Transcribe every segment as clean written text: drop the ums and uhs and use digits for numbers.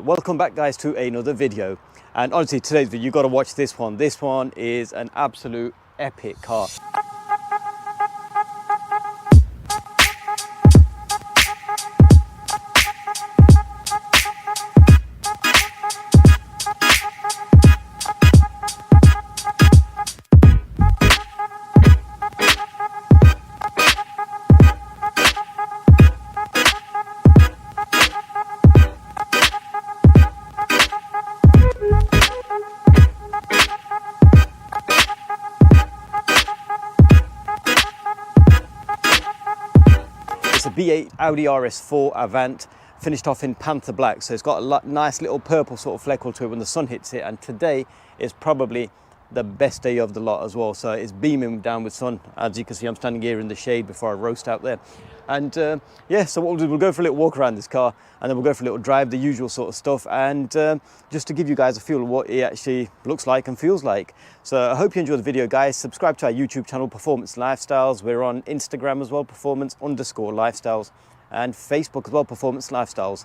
Right, welcome back guys to another video, and honestly today's video, you got to watch this one. This one is an absolute epic car. It's a B8 Audi RS4 Avant, finished off in Panther black, so it's got a nice little purple sort of fleckle to it when the sun hits it, and today is probably the best day of the lot as well. So it's beaming down with sun. As you can see, I'm standing here in the shade before I roast out there. And yeah, so what we'll do, we'll go for a little walk around this car, and then we'll go for a little drive, the usual sort of stuff, and just to give you guys a feel of what it actually looks like and feels like. So I hope you enjoy the video, guys. Subscribe to our YouTube channel, Performance Lifestyles. We're on Instagram as well, performance_lifestyles, and Facebook as well, Performance Lifestyles.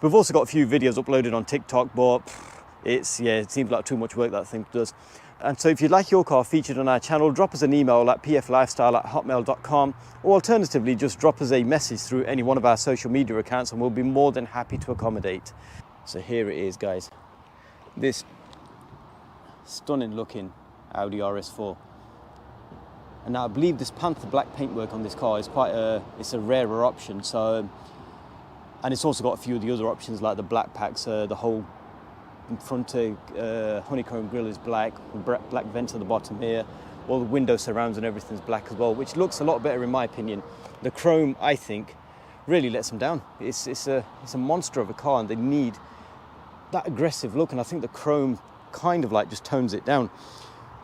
We've also got a few videos uploaded on TikTok, but it seems like too much work that thing does. And so if you'd like your car featured on our channel, drop us an email at pflifestyle@hotmail.com, or alternatively just drop us a message through any one of our social media accounts, and we'll be more than happy to accommodate. So here it is, guys, this stunning looking Audi RS4. And now I believe this Panther black paintwork on this car is it's a rarer option. So, and it's also got a few of the other options like the black packs, the whole front honeycomb grille is black vents at the bottom here, all the window surrounds and everything's black as well, which looks a lot better in my opinion. The chrome, I think, really lets them down. It's a monster of a car, and they need that aggressive look, and I think the chrome kind of like just tones it down.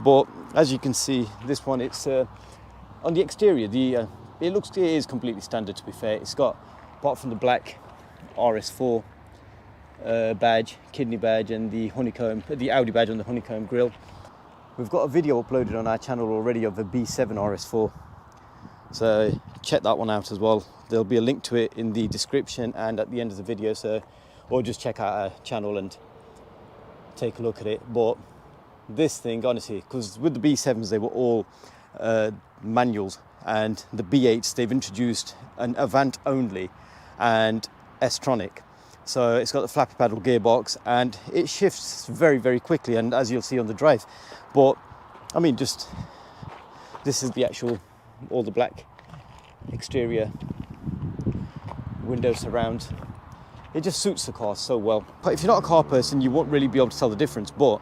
But as you can see, this one, it's on the exterior, it is completely standard, to be fair. It's got, apart from the black RS4 badge, kidney badge, and the Audi badge on the honeycomb grille. We've got a video uploaded on our channel already of a B7 RS4, so check that one out as well. There'll be a link to it in the description and at the end of the video, so, or just check out our channel and take a look at it. But this thing, honestly, because with the B7s they were all manuals, and the B8s they've introduced an Avant only and S-tronic. So it's got the flappy paddle gearbox, and it shifts very, very quickly, and as you'll see on the drive. But I mean, just this is the actual, all the black exterior window surround. It just suits the car so well. But if you're not a car person, you won't really be able to tell the difference, but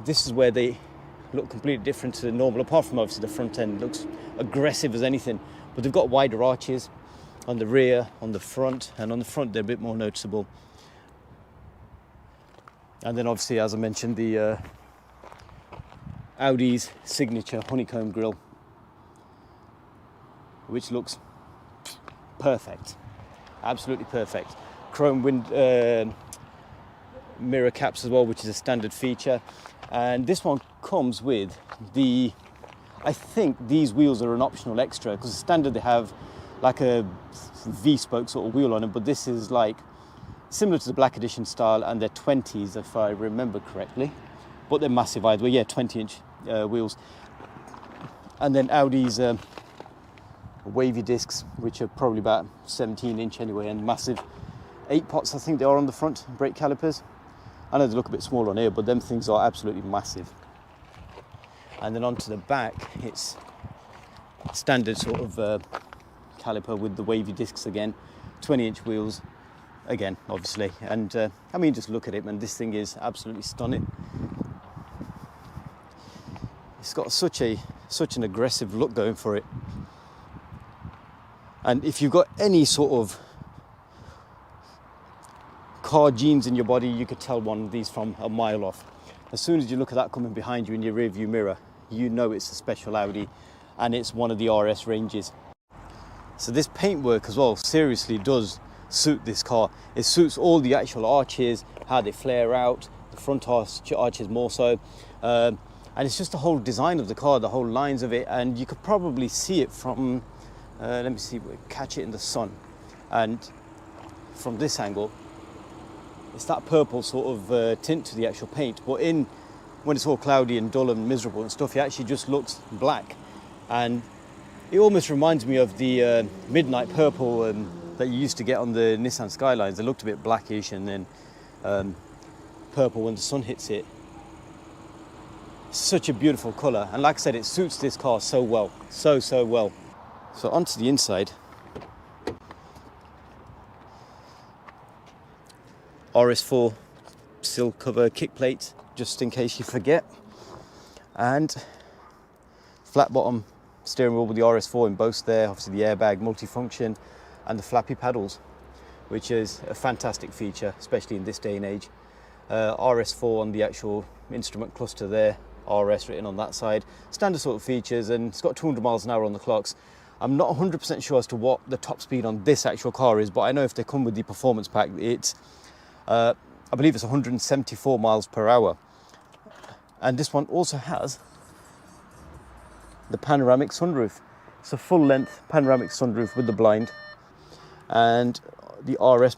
this is where they look completely different to the normal, apart from obviously the front end looks aggressive as anything. But they've got wider arches on the rear, on the front, and on the front they're a bit more noticeable. And then obviously, as I mentioned, the Audi's signature honeycomb grille, which looks perfect, absolutely perfect. Chrome mirror caps as well, which is a standard feature. And this one comes with I think these wheels are an optional extra, because standard they have like a V-spoke sort of wheel on them, but this is like similar to the black edition style, and they're 20s if I remember correctly, but they're massive either way. Yeah, 20-inch wheels. And then Audi's wavy discs, which are probably about 17-inch anyway, and massive 8-pots I think they are on the front brake calipers. I know they look a bit small on here, but them things are absolutely massive. And then onto the back, it's standard sort of caliper with the wavy discs again, 20-inch wheels again, obviously. And I mean, just look at it, man, this thing is absolutely stunning. It's got such an aggressive look going for it. And if you've got any sort of car genes in your body, you could tell one of these from a mile off. As soon as you look at that coming behind you in your rear view mirror, you know it's a special Audi, and it's one of the RS ranges. So this paintwork as well seriously does suit this car. It suits all the actual arches, how they flare out, the front arches more so. And it's just the whole design of the car, the whole lines of it, and you could probably see it from, let me see, catch it in the sun. And from this angle, it's that purple sort of tint to the actual paint, but when it's all cloudy and dull and miserable and stuff, it actually just looks black. And it almost reminds me of the midnight purple that you used to get on the Nissan Skylines. They looked a bit blackish and then purple when the sun hits it. Such a beautiful colour, and like I said, it suits this car so well, so well. So onto the inside. RS4 sill cover kick plate, just in case you forget, and flat bottom steering wheel with the RS4 embossed there, obviously the airbag multifunction, and the flappy paddles, which is a fantastic feature, especially in this day and age. RS4 on the actual instrument cluster there, RS written on that side. Standard sort of features, and it's got 200 miles an hour on the clocks. I'm not 100% sure as to what the top speed on this actual car is, but I know if they come with the performance pack, it's I believe it's 174 miles per hour. And this one also has the panoramic sunroof. It's a full length panoramic sunroof with the blind, and the RS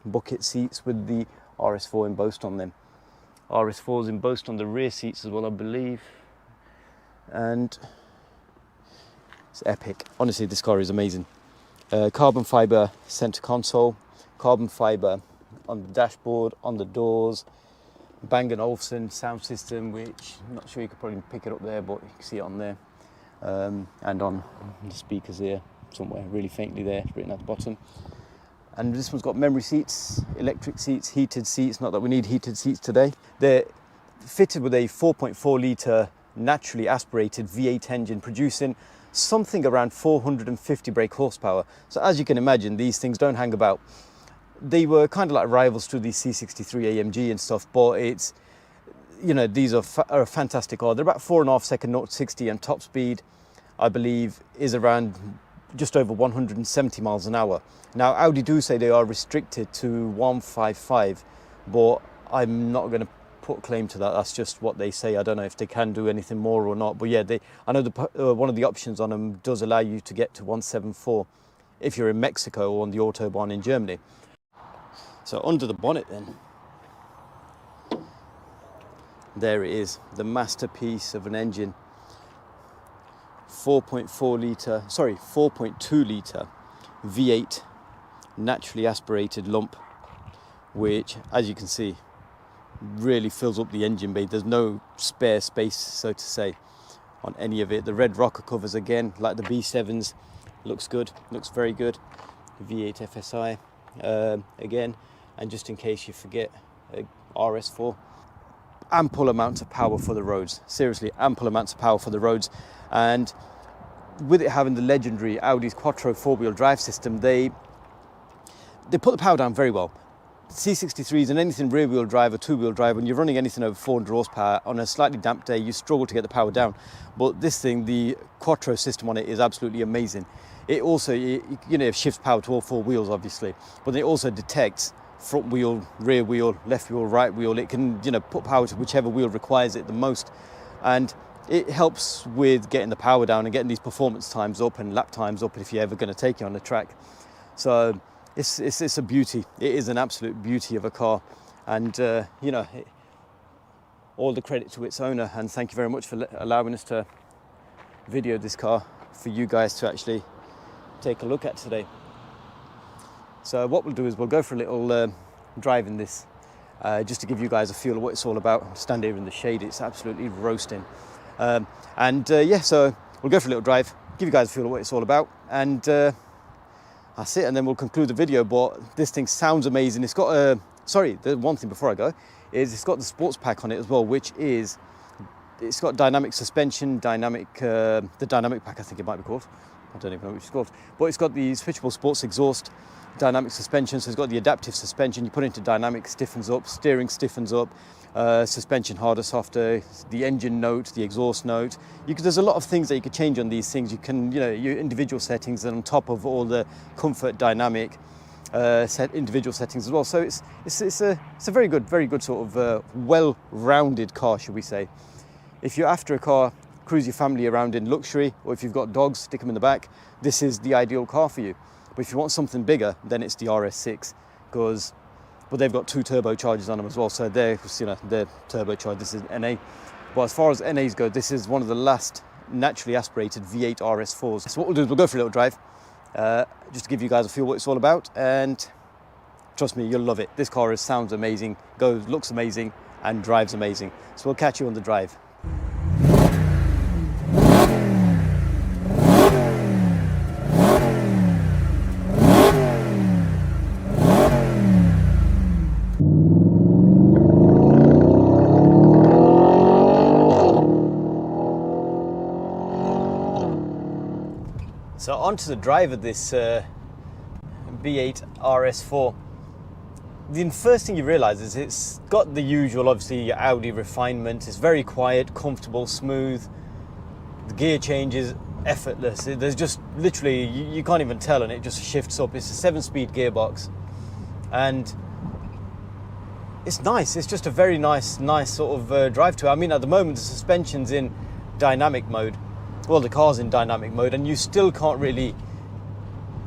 bucket seats with the RS4 embossed on them. RS4's embossed on the rear seats as well, I believe. And it's epic. Honestly, this car is amazing. Carbon fibre centre console, carbon fibre on the dashboard, on the doors, Bang & Olufsen sound system, which I'm not sure you could probably pick it up there, but you can see it on there. And on the speakers here, somewhere really faintly there, written at the bottom. And this one's got memory seats, electric seats, heated seats. Not that we need heated seats today. They're fitted with a 4.4 litre naturally aspirated V8 engine, producing something around 450 brake horsepower. So as you can imagine, these things don't hang about. They were kind of like rivals to the C63 AMG and stuff, but it's, you know, these are a fantastic car. They're about 4.5 second 0 to 60, and top speed, I believe, is around just over 170 miles an hour. Now, Audi do say they are restricted to 155, but I'm not going to put claim to that. That's just what they say. I don't know if they can do anything more or not. But yeah, I know one of the options on them does allow you to get to 174 if you're in Mexico or on the Autobahn in Germany. So under the bonnet then, there it is, the masterpiece of an engine. 4.2 litre V8 naturally aspirated lump, which, as you can see, really fills up the engine bay. There's no spare space, so to say, on any of it. The red rocker covers, again, like the B7s, looks good, looks very good. V8 FSI, again, and just in case you forget, RS4. Ample amounts of power for the roads, seriously, ample amounts of power for the roads. And with it having the legendary Audi's Quattro four-wheel drive system, they put the power down very well. C63s and anything rear-wheel drive or two-wheel drive, when you're running anything over 400 horsepower on a slightly damp day, you struggle to get the power down. But this thing, the Quattro system on it, is absolutely amazing. It also, you know, it shifts power to all four wheels, obviously, but it also detects front wheel, rear wheel, left wheel, right wheel. It can, you know, put power to whichever wheel requires it the most, and it helps with getting the power down and getting these performance times up and lap times up if you're ever going to take it on the track. So it's a beauty. It is an absolute beauty of a car, and you know, all the credit to its owner. And thank you very much for allowing us to video this car for you guys to actually take a look at today. So what we'll do is we'll go for a little drive in this, just to give you guys a feel of what it's all about. Stand here in the shade, it's absolutely roasting. Yeah, so we'll go for a little drive, give you guys a feel of what it's all about, and that's it, and then we'll conclude the video. But this thing sounds amazing. It's got a, sorry, the one thing before I go is it's got the sports pack on it as well, which is, it's got dynamic suspension, the dynamic pack, I think it might be called. I don't even know which it's called, but it's got the switchable sports exhaust, dynamic suspension, so it's got the adaptive suspension. You put it into dynamic, stiffens up, steering stiffens up, suspension harder, softer, the engine note, the exhaust note. There's a lot of things that you could change on these things. You can, you know, your individual settings, and on top of all the comfort, dynamic, individual settings as well. So it's a very good sort of well-rounded car, should we say. If you're after a car, cruise your family around in luxury, or if you've got dogs, stick them in the back, this is the ideal car for you. But if you want something bigger, then it's the RS6, but but they've got 2 turbochargers on them as well, so they're, you know, they're turbocharged. This is NA. But as far as NAs go, this is one of the last naturally aspirated V8 RS4s. So what we'll do is we'll go for a little drive, just to give you guys a feel what it's all about, and trust me, you'll love it. This car sounds amazing, looks amazing, and drives amazing. So we'll catch you on the drive. So onto the drive of this V8 RS4. The first thing you realise is it's got the usual, obviously, your Audi refinement. It's very quiet, comfortable, smooth. The gear changes effortless. There's just literally, you can't even tell, and it just shifts up. It's a 7-speed gearbox, and it's nice. It's just a very nice sort of drive to it. I mean, at the moment the suspension's in dynamic mode. Well, the car's in dynamic mode, and you still can't really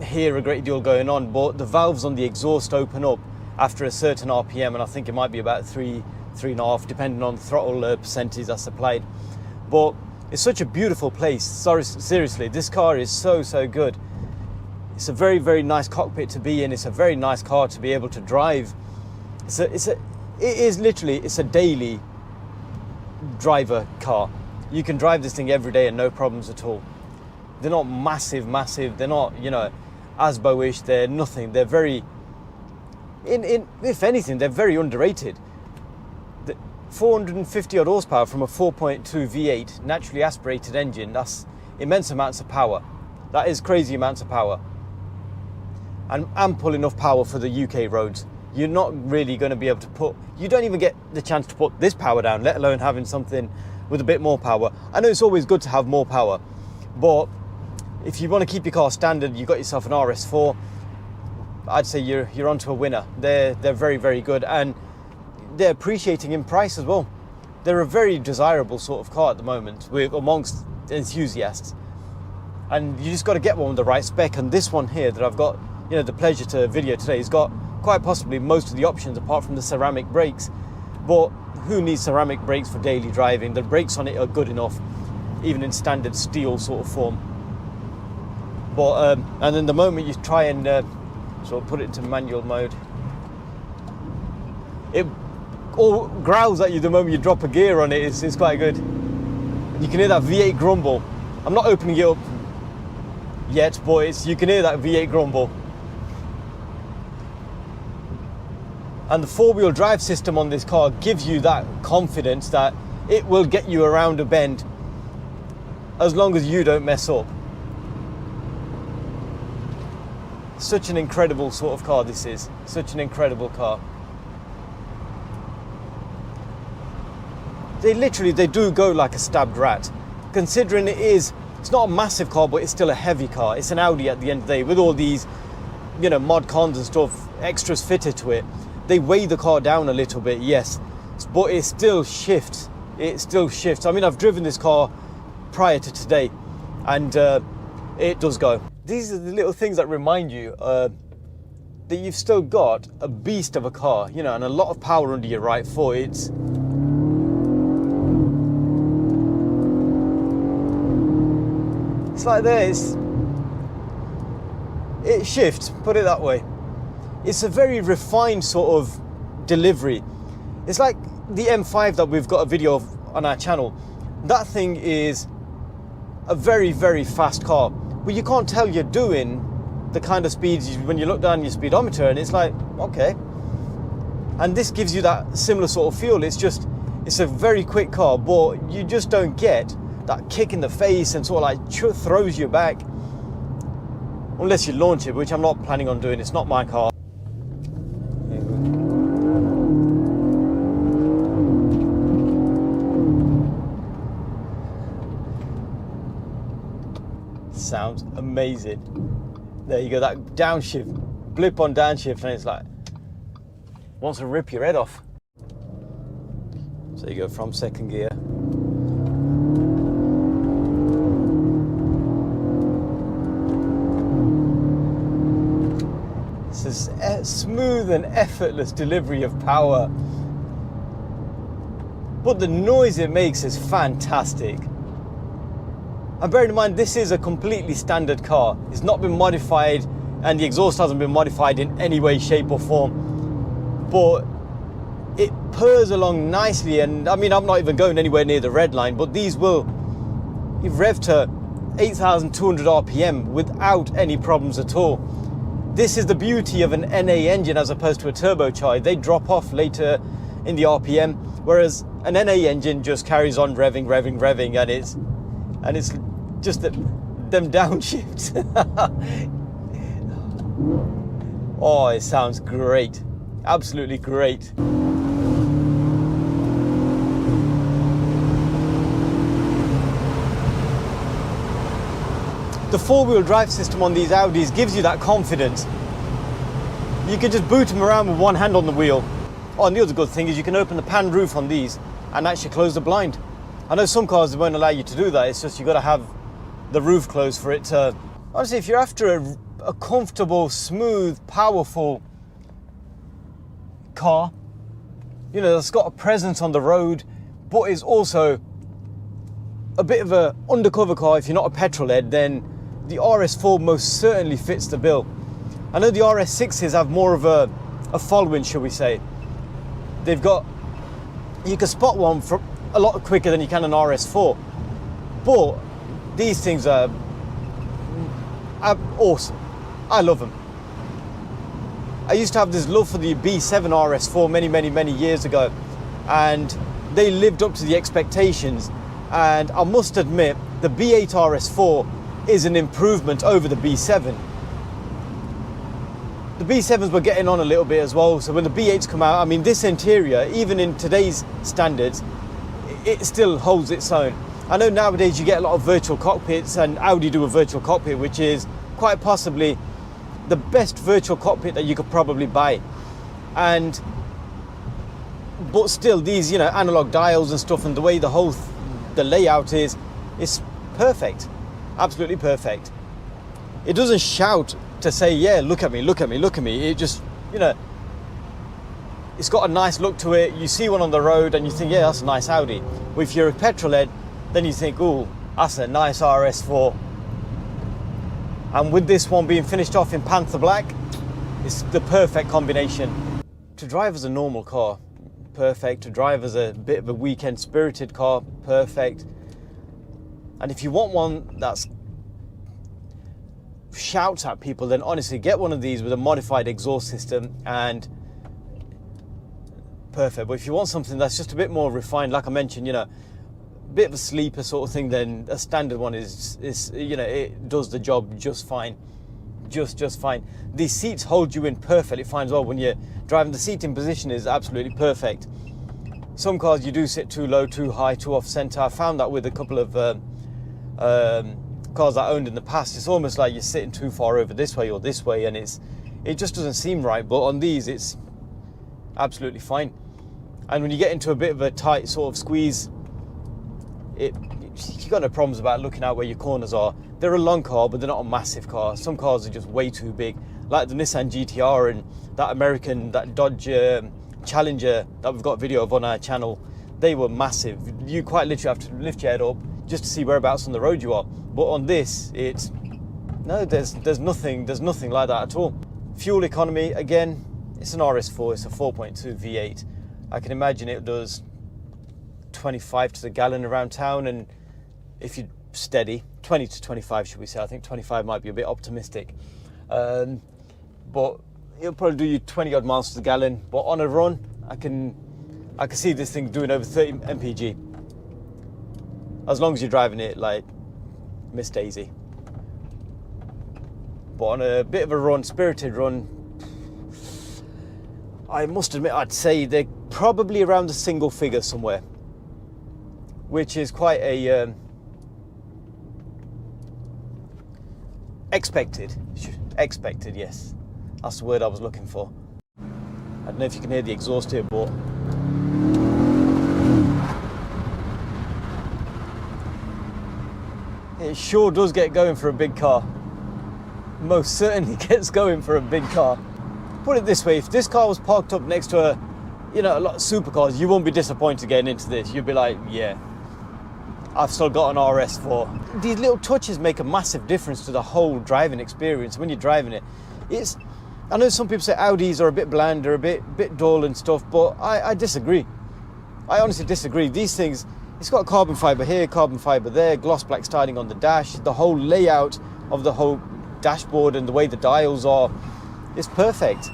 hear a great deal going on, but the valves on the exhaust open up after a certain RPM, and I think it might be about 3.5, depending on the throttle percentage that's applied. But it's such a beautiful place. Sorry, seriously, this car is so good. It's a very nice cockpit to be in. It's a very nice car to be able to drive. It is literally a daily driver car. You can drive this thing every day and no problems at all. They're not massive. They're not, you know, Asbo-ish. They're nothing. They're very, if anything, they're very underrated. The 450 odd horsepower from a 4.2 V8 naturally aspirated engine, that's immense amounts of power. That is crazy amounts of power. And ample enough power for the UK roads. You're not really going to be able to you don't even get the chance to put this power down, let alone having something with a bit more power. I know it's always good to have more power, but if you want to keep your car standard, you've got yourself an RS4, I'd say you're onto a winner. They're very good, and they're appreciating in price as well. They're a very desirable sort of car at the moment amongst enthusiasts, and you just got to get one with the right spec. And this one here that I've got, you know, the pleasure to video today, has got quite possibly most of the options apart from the ceramic brakes. But who needs ceramic brakes for daily driving? The brakes on it are good enough, even in standard steel sort of form. But and then the moment you try and sort of put it into manual mode, it all growls at you the moment you drop a gear on it. It's quite good. You can hear that V8 grumble. I'm not opening it up yet, but you can hear that V8 grumble. And the 4-wheel drive system on this car gives you that confidence that it will get you around a bend as long as you don't mess up. Such an incredible sort of car this is. Such an incredible car. They do go like a stabbed rat. Considering it's not a massive car, but it's still a heavy car. It's an Audi at the end of the day, with all these, you know, mod cons and stuff, extras fitted to it. They weigh the car down a little bit, yes, but it still shifts. It still shifts. I mean, I've driven this car prior to today, and it does go. These are the little things that remind you that you've still got a beast of a car, you know, and a lot of power under your right foot. It's like this. It shifts, put it that way. It's a very refined sort of delivery. It's like the M5 that we've got a video of on our channel. That thing is a very fast car, but you can't tell you're doing the kind of speeds when you look down your speedometer, and it's like, okay. And this gives you that similar sort of feel. It's a very quick car, but you just don't get that kick in the face and sort of like throws you back, unless you launch it, which I'm not planning on doing. It's not my car. Sounds amazing. There you go, that downshift, blip on downshift, and it's like wants to rip your head off. So you go from second gear. It's a smooth and effortless delivery of power. But the noise it makes is fantastic. And bearing in mind, this is a completely standard car. It's not been modified, and the exhaust hasn't been modified in any way, shape or form. But it purrs along nicely, and I mean, I'm not even going anywhere near the red line, but these will, you've revved to 8,200 RPM without any problems at all. This is the beauty of an NA engine as opposed to a turbocharged. They drop off later in the RPM, whereas an NA engine just carries on revving, and it's just them downshifts. Oh, it sounds great, absolutely great. The four-wheel drive system on these Audis gives you that confidence. You can just boot them around with one hand on the wheel. Oh, and the other good thing is you can open the pan roof on these and actually close the blind. I know some cars won't allow you to do that. It's just you've got to have the roof closed for it to... Honestly, if you're after a comfortable, smooth, powerful car, you know, that's got a presence on the road, but is also a bit of a undercover car. If you're not a petrol head, then the RS4 most certainly fits the bill. I know the RS6s have more of a following, shall we say. They've got, you can spot one for a lot quicker than you can an RS4, but these things are awesome. I love them. I used to have this love for the B7 RS4 many years ago, and they lived up to the expectations. And I must admit, the B8 RS4 is an improvement over the B7. The B7s were getting on a little bit as well, so when the B8s come out, I mean, this interior, even in today's standards, it still holds its own. I know nowadays you get a lot of virtual cockpits, and Audi do a virtual cockpit, which is quite possibly the best virtual cockpit that you could probably buy. But still, these, you know, analog dials and stuff, and the way the layout is perfect, absolutely perfect. It doesn't shout to say, yeah, look at me. It just, you know, it's got a nice look to it. You see one on the road and you think, yeah, that's a nice Audi. But if you're a petrol head, then you think, oh, that's a nice RS4. And with this one being finished off in Panther Black, it's the perfect combination. To drive as a normal car, perfect. To drive as a bit of a weekend spirited car, perfect. And if you want one that's shouts at people, then honestly get one of these with a modified exhaust system and perfect. But if you want something that's just a bit more refined, like I mentioned, you know, a bit of a sleeper sort of thing, then a standard one is you know, it does the job just fine. Just fine. These seats hold you in perfectly fine as well. When you're driving, the seating position is absolutely perfect. Some cars you do sit too low, too high, too off center. I found that with a couple of cars I owned in the past. It's almost like you're sitting too far over this way or this way, and it just doesn't seem right. But on these, it's absolutely fine. And when you get into a bit of a tight sort of squeeze, you've got no problems about looking out where your corners are. They're a long car, but they're not a massive car. Some cars are just way too big, like the Nissan GTR and that Dodge Challenger that we've got a video of on our channel. They were massive. You quite literally have to lift your head up just to see whereabouts on the road you are. But on this, there's nothing like that at all. Fuel economy, again, it's an RS4, it's a 4.2 V8. I can imagine it does 25 to the gallon around town, and if you're steady, 20 to 25 should we say. I think 25 might be a bit optimistic. But it'll probably do you 20 odd miles to the gallon. But on a run, I can see this thing doing over 30 mpg. As long as you're driving it like Miss Daisy. But on a bit of a run, spirited run, I must admit, I'd say they're probably around a single figure somewhere, which is quite a expected, yes, that's the word I was looking for. I don't know if you can hear the exhaust here, but it sure does get going for a big car. Most certainly gets going for a big car. put it this way, if this car was parked up next to a, you know, a lot of supercars, you won't be disappointed getting into this. You'll be like, yeah, I've still got an RS4. These little touches make a massive difference to the whole driving experience. When you're driving it, I know some people say Audis are a bit bland, or a bit dull and stuff, but I disagree. I honestly disagree. These things, it's got carbon fiber here, carbon fiber there, gloss black styling on the dash. The whole layout of the whole dashboard and the way the dials are is perfect.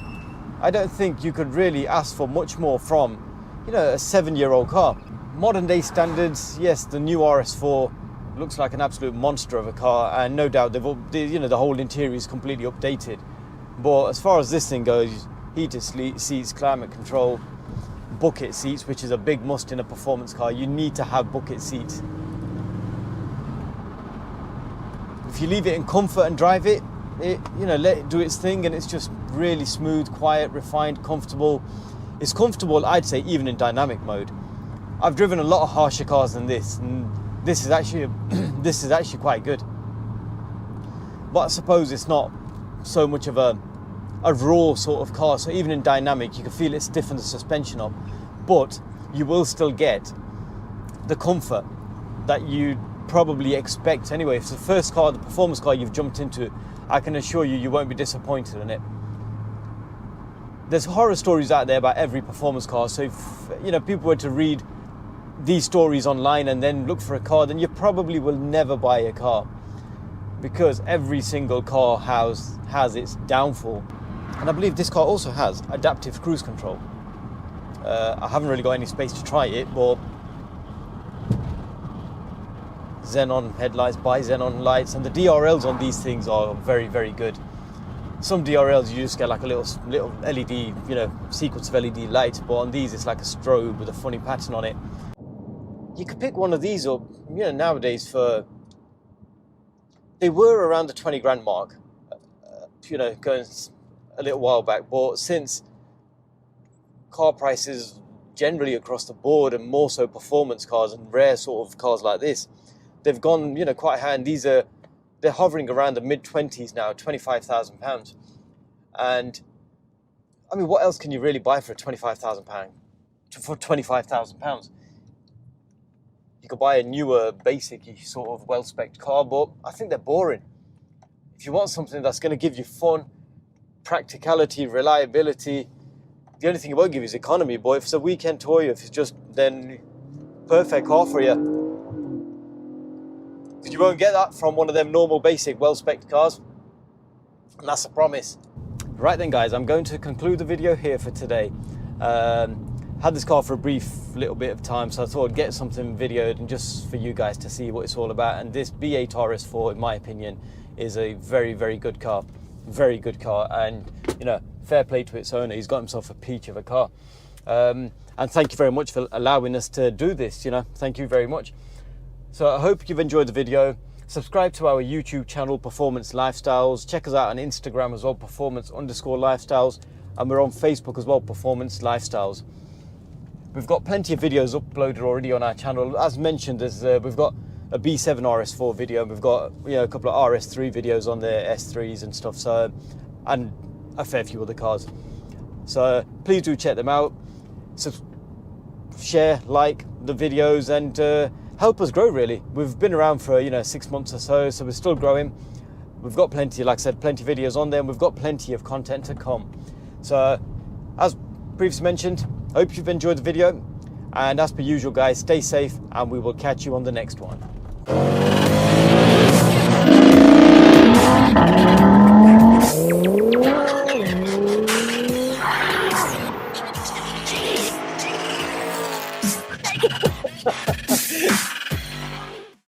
I don't think you could really ask for much more from, you know, a 7-year-old car. Modern day standards, yes, the new RS4 looks like an absolute monster of a car, and no doubt you know, the whole interior is completely updated. But as far as this thing goes, heated seats, climate control, bucket seats, which is a big must in a performance car. You need to have bucket seats. If you leave it in comfort and drive it, you know, let it do its thing, and it's just really smooth, quiet, refined, comfortable. It's comfortable, I'd say, even in dynamic mode. I've driven a lot of harsher cars than this, and this is actually this is actually quite good. But I suppose it's not so much of a raw sort of car, so even in dynamic you can feel it stiffen the suspension up, but you will still get the comfort that you probably expect anyway. If it's the first car, the performance car you've jumped into, I can assure you, you won't be disappointed in it. There's horror stories out there about every performance car, so if, you know, people were to read these stories online and then look for a car, then you probably will never buy a car, because every single car has its downfall. And I believe this car also has adaptive cruise control. I haven't really got any space to try it, but xenon headlights, bi-xenon lights, and the DRLs on these things are very, very good. Some DRLs you just get like a little LED, you know, sequence of LED lights, but on these it's like a strobe with a funny pattern on it. You could pick one of these up, you know, nowadays for, they were around the 20 grand mark, you know, going a little while back, but since car prices generally across the board, and more so performance cars and rare sort of cars like this, they've gone, you know, quite high, and they're hovering around the mid-20s now, £25,000. And I mean, what else can you really buy for £25,000? For £25,000, you could buy a newer, basic sort of well-spec'd car, but I think they're boring. If you want something that's going to give you fun, practicality, reliability, the only thing it won't give you is economy. But if it's a weekend toy, if it's just, then perfect car for you. Because you won't get that from one of them normal, basic, well-spec'd cars. And that's a promise. Right then, guys, I'm going to conclude the video here for today. Had this car for a brief little bit of time, so I thought I'd get something videoed and just for you guys to see what it's all about. And this B8 RS4, in my opinion, is a very, very good car. Very good car, and, you know, fair play to its owner. He's got himself a peach of a car. And thank you very much for allowing us to do this, you know. Thank you very much. So I hope you've enjoyed the video. Subscribe to our YouTube channel, Performance Lifestyles. Check us out on Instagram as well, performance_lifestyles. And we're on Facebook as well, Performance Lifestyles. We've got plenty of videos uploaded already on our channel. As mentioned, we've got a B7 RS4 video, and we've got, you know, a couple of RS3 videos on the S3s and stuff, so, and a fair few other cars. So please do check them out. Share, like the videos, and help us grow, really. We've been around for, you know, 6 months or so, so we're still growing. We've got plenty, like I said, plenty of videos on there, and we've got plenty of content to come. So as previously mentioned, hope you've enjoyed the video, and as per usual, guys, stay safe, and we will catch you on the next one.